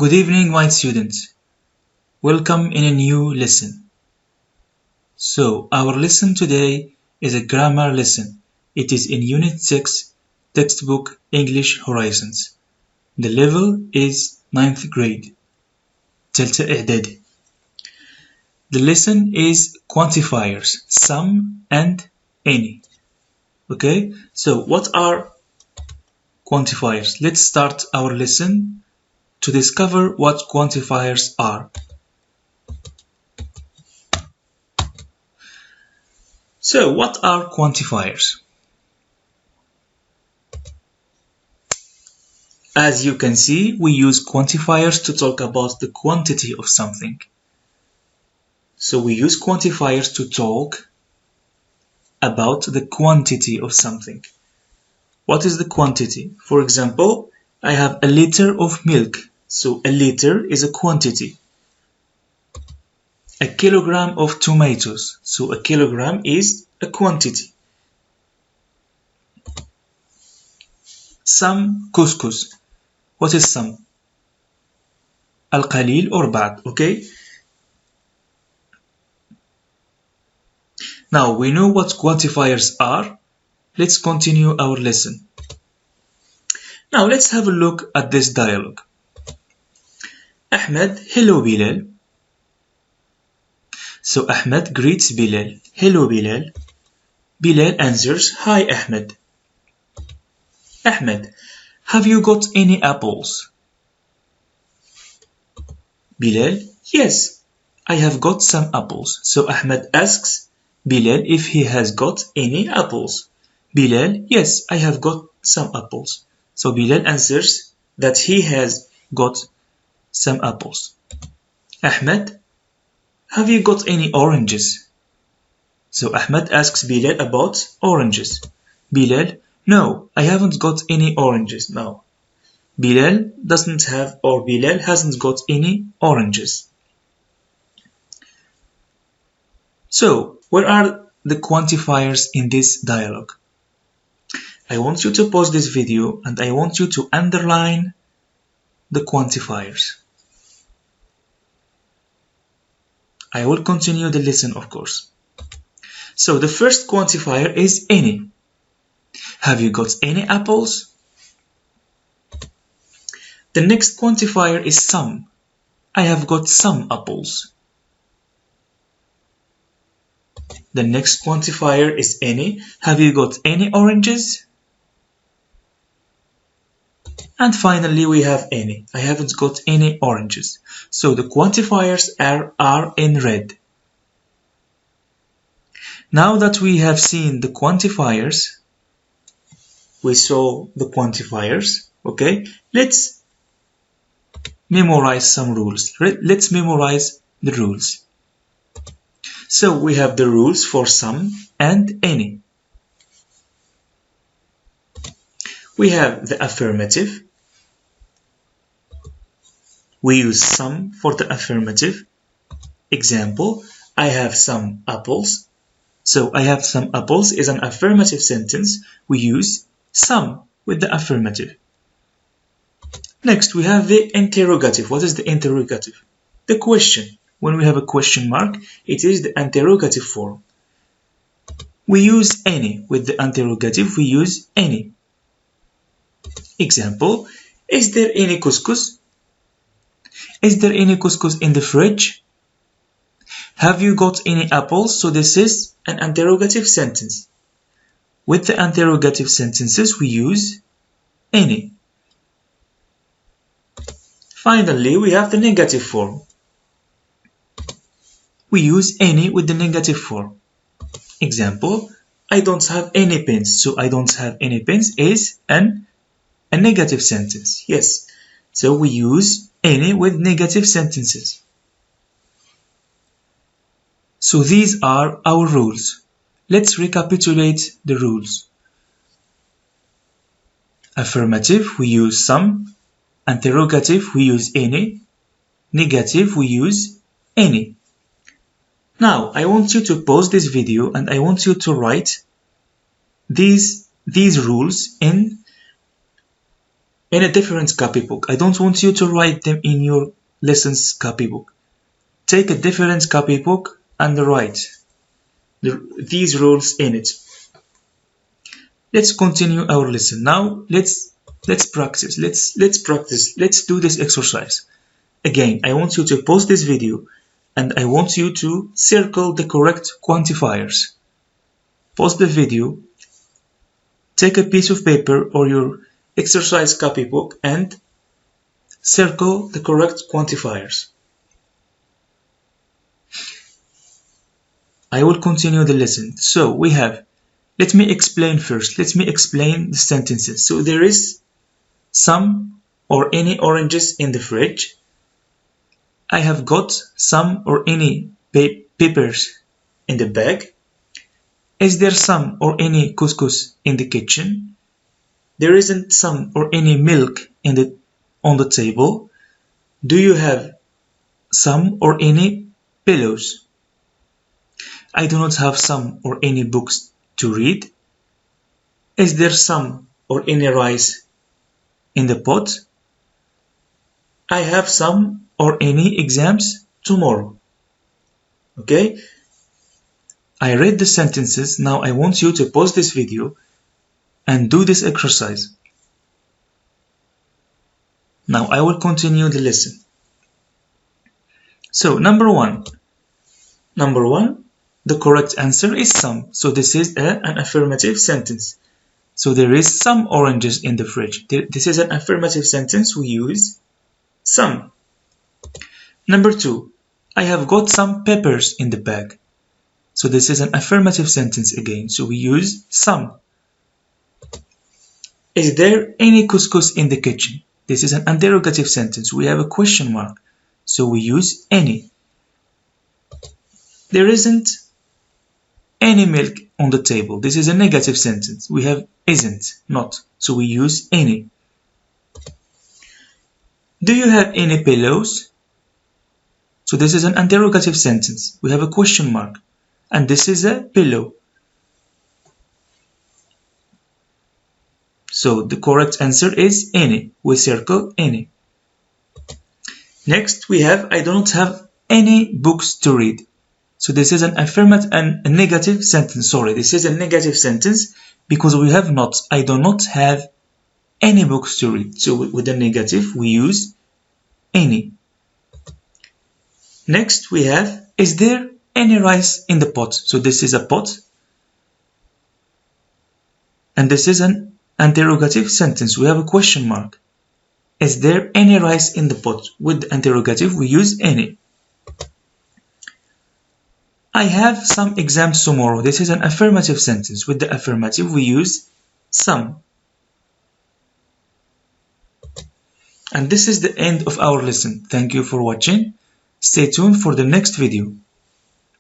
Good evening, my students. Welcome in a new lesson. So, our lesson today is a grammar lesson. It is in Unit 6, Textbook English Horizons. The level is 9th grade. تالتة إعدادي. The lesson is quantifiers, some and any. Okay, so what are quantifiers? Let's start our lesson to discover what quantifiers are. So, what are quantifiers? As you can see, we use quantifiers to talk about the quantity of something. So we use quantifiers to talk about the quantity of something. What is the quantity? For example, I have a liter of milk. So a liter is a quantity. A kilogram of tomatoes. So a kilogram is a quantity. Some couscous. What is some? Al-qalil or ba'd, okay? Now we know what quantifiers are. Let's continue our lesson. Now let's have a look at this dialogue. Ahmed, hello Bilal. So Ahmed greets Bilal. Hello Bilal. Bilal answers, hi Ahmed. Ahmed, have you got any apples? Bilal, yes, I have got some apples. So Ahmed asks Bilal if he has got any apples. Bilal, yes, I have got some apples. So Bilal answers that he has got some apples. Ahmed, have you got any oranges? So Ahmed asks Bilal about oranges. Bilal, no, I haven't got any oranges now. Bilal doesn't have, or Bilal hasn't got any oranges. So, where are the quantifiers in this dialogue? I want you to pause this video and I want you to underline the quantifiers. I will continue the lesson, of course. So, the first quantifier is any. Have you got any apples? The next quantifier is some. I have got some apples. The next quantifier is any. Have you got any oranges? And finally we have any. I haven't got any oranges. So the quantifiers are in red. Now that we have seen the quantifiers, we saw the quantifiers, okay? Let's memorize some rules. Let's memorize the rules. So we have the rules for some and any. We have the affirmative. We use some for the affirmative. Example, I have some apples. So I have some apples is an affirmative sentence. We use some with the affirmative. Next, we have the interrogative. What is the interrogative? The question. When we have a question mark, it is the interrogative form. We use any. With the interrogative, we use any. Example, is there any couscous? Is there any couscous in the fridge? Have you got any apples? So this is an interrogative sentence. With the interrogative sentences, we use any. Finally, we have the negative form. We use any with the negative form. Example, I don't have any pens. So I don't have any pens is a negative sentence. Yes. So we use any with negative sentences. So these are our rules. Let's recapitulate the rules. Affirmative, we use some. Interrogative, we use any. Negative, we use any. Now, I want you to pause this video and I want you to write these rules in in a different copybook. I don't want you to write them in your lessons copybook. Take a different copybook and write these rules in it. Let's continue our lesson. Now let's practice. Let's practice. Let's do this exercise. Again, I want you to pause this video and I want you to circle the correct quantifiers. Pause the video, take a piece of paper or your exercise copybook and circle the correct quantifiers. I will continue the lesson. So we have, let me explain first. Let me explain the sentences. So there is some or any oranges in the fridge. I have got some or any peppers in the bag. Is there some or any couscous in the kitchen? There isn't some or any milk on the table. Do you have some or any pillows? I do not have some or any books to read. Is there some or any rice in the pot? I have some or any exams tomorrow. Okay? I read the sentences. Now I want you to pause this video and do this exercise. Now I will continue the lesson. So number one, the correct answer is some. So this is an affirmative sentence. So there is some oranges in the fridge. This is an affirmative sentence. We use some. Number two, I have got some peppers in the bag. So this is an affirmative sentence again. So we use some. Is there any couscous in the kitchen? This is an interrogative sentence. We have a question mark. So we use any. There isn't any milk on the table. This is a negative sentence. We have isn't, not. So we use any. Do you have any pillows? So this is an interrogative sentence. We have a question mark. And this is a pillow. So the correct answer is any. We circle any. Next we have I do not have any books to read. So this is an affirmative and a negative sentence. Sorry, this is a negative sentence because we have not. I do not have any books to read. So with the negative we use any. Next we have, is there any rice in the pot? So this is a pot. And this is an interrogative sentence. We have a question mark. Is there any rice in the pot? With the interrogative we use any. I have some exams tomorrow. This is an affirmative sentence. With the affirmative we use some. And this is the end of our lesson. Thank you for watching. Stay tuned for the next video.